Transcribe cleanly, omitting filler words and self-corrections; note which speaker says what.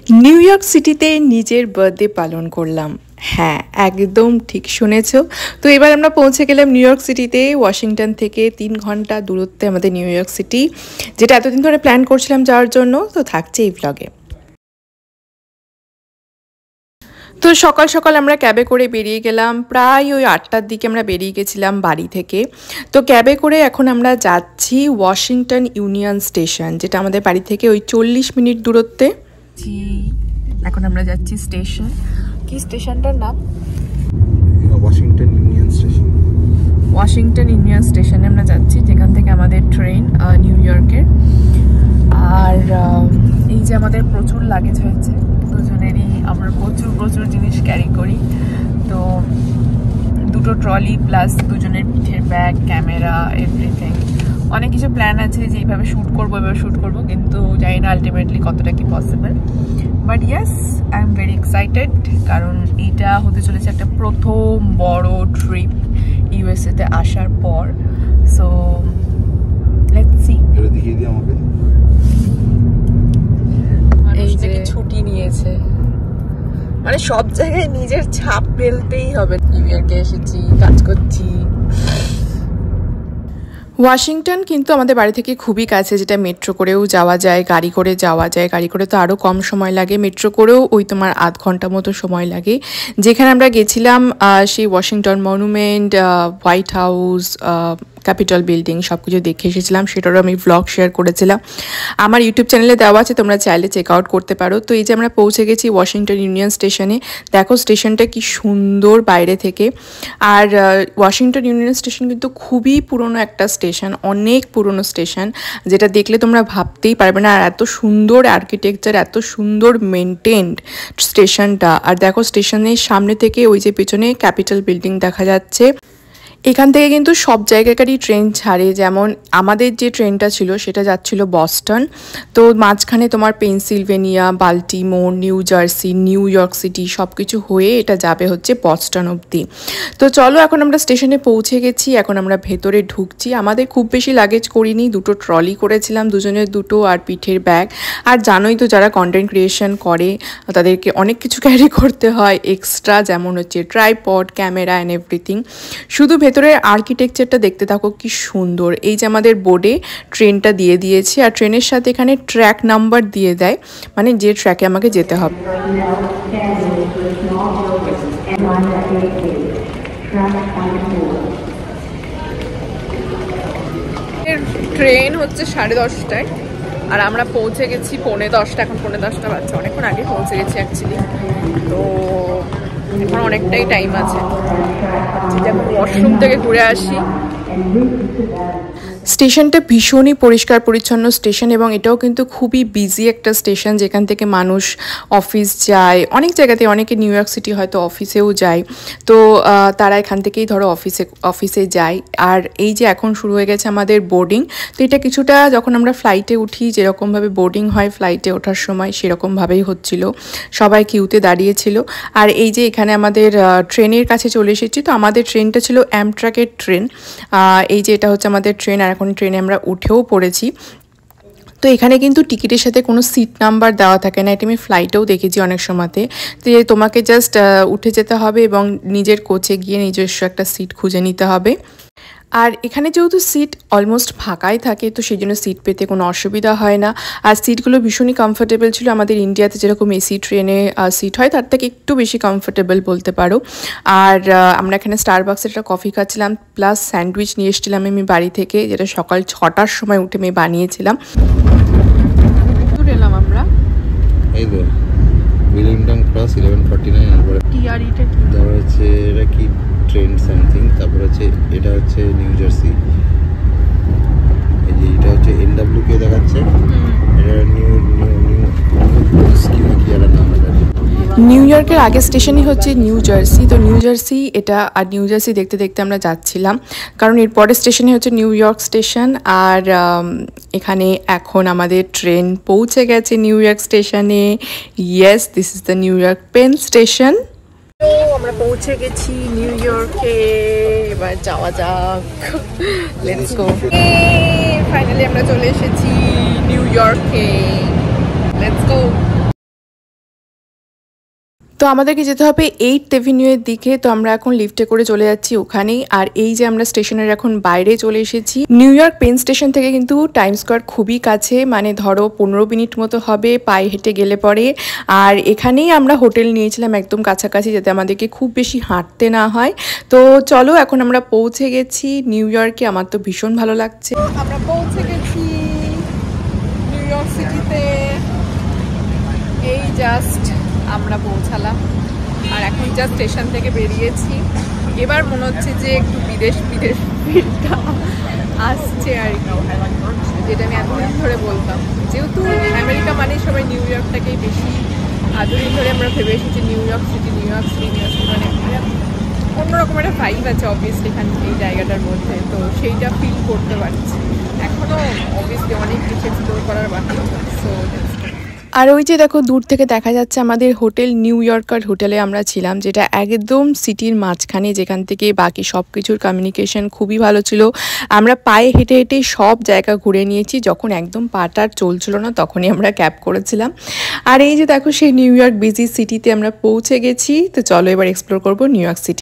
Speaker 1: New York সিটিতে নিজের birthday পালন করলাম। হ্যাঁ, একদম ঠিক শুনেছ। তো এবার আমরা পৌঁছে গেলাম নিউ ইয়র্ক সিটিতে। ওয়াশিংটন থেকে 3 ঘন্টা দূরত্বে আমাদের নিউ ইয়র্ক সিটি, যেটা এতদিন ধরে প্ল্যান করছিলাম যাওয়ার জন্য। তো থাকছে এই ব্লগে। তো সকাল সকাল আমরা ক্যাবে করে বেরিয়ে গেলাম, প্রায় ওই 8টার দিকে আমরা বেরিয়ে গেছিলাম বাড়ি থেকে। তো ক্যাবে করে এখন আমরা যাচ্ছি ওয়াশিংটন ইউনিয়ন স্টেশন, যেটা আমাদের বাড়ি থেকে ওই 40 মিনিট দূরত্বে। এখন আমরা যাচ্ছি স্টেশন। কি স্টেশনটার নাম?
Speaker 2: Washington union station.
Speaker 1: Washington union স্টেশনে আমরা যাচ্ছি, যেখান থেকে আমাদের ট্রেন নিউ ইয়র্কের। আর এই যে আমাদের প্রচুর লাগেজ হয়েছে দুজনেরই, আমরা প্রচুর জিনিস ক্যারি করি। তো দুটো ট্রলি প্লাস দুজনের পিঠের ব্যাগ, ক্যামেরা, এভরিথিং। অনেক কিছু প্ল্যান আছে যে এইভাবে শ্যুট করবো, এভাবে শ্যুট করবো, কিন্তু জানি না আলটিমেটলি কতটা কি possible. But yes, I am very excited, কারণ এটা হতে চলেছে একটা প্রথম বড় ট্রিপ ইউএসএতে আসার পর। So let's see.
Speaker 2: এটা দেখিয়ে দিই আমাকে।
Speaker 1: এই যে ছুটি নিয়েছে, মানে সব জায়গায় নিজের ছাপ ফেলতেই হবে। নিউ ইয়র্কে এসেছি, কাজ করছি। ওয়াশিংটন কিন্তু আমাদের বাড়ি থেকে খুবই কাছে, যেটা মেট্রো করেও যাওয়া যায়, গাড়ি করে যাওয়া যায়। গাড়ি করে তো আরও কম সময় লাগে, মেট্রো করেও ওই তোমার আধ ঘন্টা মতো সময় লাগে। যেখানে আমরা গেছিলাম সেই Washington monument, white house, capital building সব কিছু দেখে এসেছিলাম। সেটারও আমি ভ্লগ শেয়ার করেছিলাম, আমার ইউটিউব চ্যানেলে দেওয়া আছে, তোমরা চাইলে চেক আউট করতে পারো। তো এই যে আমরা পৌঁছে গেছি ওয়াশিংটন ইউনিয়ন স্টেশনে। দেখো স্টেশনটা কি সুন্দর বাইরে থেকে। আর ওয়াশিংটন ইউনিয়ন স্টেশন কিন্তু খুবই পুরনো একটা স্টেশন, অনেক পুরনো স্টেশন, যেটা দেখলে তোমরা ভাবতেই পারবে না। আর এত সুন্দর আর্কিটেকচার, এত সুন্দর মেনটেনড স্টেশনটা। আর দেখো স্টেশনের সামনে থেকে ওই যে পেছনে ক্যাপিটাল বিল্ডিং দেখা যাচ্ছে। এখান থেকে কিন্তু সব জায়গাকারই ট্রেন ছাড়ে, যেমন আমাদের যে ট্রেনটা ছিল সেটা যাচ্ছিল বস্টন। তো মাঝখানে তোমার Pennsylvania, Baltimore, new jersey, new York city সব কিছু হয়ে এটা যাবে হচ্ছে বস্টন অবধি। তো চলো, এখন আমরা স্টেশনে পৌঁছে গেছি, এখন আমরা ভেতরে ঢুকছি। আমাদের খুব বেশি লাগেজ করিনি, দুটো ট্রলি করেছিলাম, দুজনের দুটো, আর পিঠের ব্যাগ। আর জানোই তো যারা কন্টেন্ট ক্রিয়েশন করে তাদেরকে অনেক কিছু ক্যারি করতে হয় এক্সট্রা, যেমন হচ্ছে ট্রাইপড, ক্যামেরা অ্যান্ড এভরিথিং। শুধু ভেতরের আর্কিটেকচারটা দেখতে থাকো কি সুন্দর। এই যে আমাদের বোর্ডে ট্রেনটা দিয়ে দিয়েছে, আর ট্রেনের সাথে এখানে ট্র্যাক নাম্বার দিয়ে দেয়, মানে যে ট্র্যাকে আমাকে যেতে হবে। ট্রেন হচ্ছে 10:30টায়, আর আমরা পৌঁছে গেছি 9:45। এখন 9:45 বাজছে, অনেকক্ষণ আগে পৌঁছে গেছি অ্যাকচুয়ালি। তো এখন অনেকটাই টাইম আছে, যেমন ওয়াশরুম থেকে ঘুরে আসি। স্টেশনটা ভীষণই পরিষ্কার পরিচ্ছন্ন স্টেশন, এবং এটাও কিন্তু খুবই বিজি একটা স্টেশন, যেখান থেকে মানুষ অফিস যায়। অনেক জায়গাতে, অনেকে নিউ ইয়র্ক সিটি হয়তো অফিসেও যায়, তো তারা এখান থেকেই ধরো অফিসে যায়। আর এই যে এখন শুরু হয়ে গেছে আমাদের বোর্ডিং। তো এটা কিছুটা যখন আমরা ফ্লাইটে উঠি যেরকমভাবে বোর্ডিং হয় ফ্লাইটে ওঠার সময়, সেরকমভাবেই হচ্ছিল, সবাই কিউতে দাঁড়িয়েছিল। আর এই যে এখানে আমাদের ট্রেনের কাছে চলে এসেছি। তো আমাদের ট্রেনটা ছিল অ্যামট্রাকের ট্রেন। এই যে এটা হচ্ছে আমাদের ট্রেন, আর এখন ট্রেনে আমরা উঠেও পড়েছি। তো এখানে কিন্তু টিকিটের সাথে কোনো সিট নাম্বার দেওয়া থাকে না, এটা আমি ফ্লাইটেও দেখেছি অনেক সময়তে। তো তোমাকে জাস্ট উঠে যেতে হবে এবং নিজের কোচে গিয়ে নিজস্ব একটা সিট খুঁজে নিতে হবে। আর এখানে যেহেতু সিট অলমোস্ট ফাঁকাই থাকে, তো সেই জন্য সিট পেতে কোনো অসুবিধা হয় না। আর সিটগুলো ভীষণই কমফোর্টেবল ছিল, আমাদের ইন্ডিয়াতে যেরকম এসি ট্রেনে সিট হয় তার থেকে একটু বেশি কমফোর্টেবল বলতে পারো। আর আমরা এখানে স্টারবাক্সে একটা কফি খাচ্ছিলাম, প্লাস স্যান্ডউইচ নিয়ে এসেছিলাম আমি বাড়ি থেকে, যেটা সকাল 6টার সময় উঠে আমি বানিয়েছিলাম। এলাম আমরা
Speaker 2: এই তো উইলিংটন ক্রস 1149। তারপরে
Speaker 1: টিআরইটা কি,
Speaker 2: তারপর হচ্ছে এটা কি ট্রেন সামথিং, তারপর হচ্ছে এটা হচ্ছে নিউ জার্সি। এই যে এটা হচ্ছে এনডব্লিউকে দেখাচ্ছে, এটা নিউ কি একটা নাম।
Speaker 1: নিউ ইয়র্কের আগের স্টেশনই হচ্ছে নিউ জার্সি। তো নিউ জার্সি এটা, আর নিউ জার্সি দেখতে দেখতে আমরা যাচ্ছিলাম, কারণ এর পরের স্টেশনে হচ্ছে নিউ ইয়র্ক স্টেশন। আর এখানে এখন আমাদের ট্রেন পৌঁছে গেছে নিউ ইয়র্ক স্টেশনে। Yes, this is the New York Penn station. তো আমরা পৌঁছে গেছি নিউ ইয়র্কে, এবার যাওয়া যাক, লেটস গো। ফাইনালি আমরা চলে এসেছি নিউ ইয়র্কে, লেটস গো। তো আমাদেরকে যেতে হবে 8th এভিনিউ এর দিকে। তো আমরা এখন লিফটে করে চলে যাচ্ছি ওখানেই। আর এই যে আমরা স্টেশনের এখন বাইরে চলে এসেছি। নিউ ইয়র্ক পেন স্টেশন থেকে কিন্তু টাইম স্কোয়ার খুবই কাছে, মানে ধরো 15 মিনিট মতো হবে পায়ে হেঁটে গেলে পরে। আর এখানেই আমরা হোটেল নিয়েছিলাম একদম কাছাকাছি, যাতে আমাদেরকে খুব বেশি হাঁটতে না হয়। তো চলো এখন আমরা পৌঁছে গেছি নিউ ইয়র্কে। আমার তো ভীষণ ভালো লাগছে। আমরা পৌঁছে গেছি নিউ ইয়র্ক সিটিতে। এই জাস্ট আমরা পৌঁছালাম আর এখন জাস্ট স্টেশন থেকে বেরিয়েছি। এবার মনে হচ্ছে যে একটু বিদেশ ফিলটা আসছে আর কি, যেটা আমি এতদিন ধরে বলতাম। যেহেতু আমেরিকা মানে সবাই নিউ ইয়র্কটাকেই বেশি এতদিন ধরে আমরা ভেবে এসেছি নিউ ইয়র্ক সিটি মানে অন্যরকম একটা ভাইব আছে অবভিয়াসলি এখানে এই জায়গাটার মধ্যে। তো সেইটা ফিল করতে পারছি। এখনও অবভিয়াসলি অনেক কিছু এক্সপ্লোর করার বাকি। সো আর ওই যে দেখো দূর থেকে দেখা যাচ্ছে আমাদের হোটেল নিউ ইয়র্কার হোটেলে আমরা ছিলাম, যেটা একদম সিটির মাঝখানে, যেখান থেকে বাকি সব কিছুর কমিউনিকেশন খুবই ভালো ছিল। আমরা পায়ে হেঁটে হেঁটে সব জায়গা ঘুরে নিয়েছি। যখন একদম পাটা চলছিল না তখনই আমরা ক্যাব করেছিলাম। আর এই যে দেখো সেই নিউ ইয়র্ক বিজি সিটিতে আমরা পৌঁছে গেছি। তো চলো এবার এক্সপ্লোর করবো নিউ ইয়র্ক সিটি।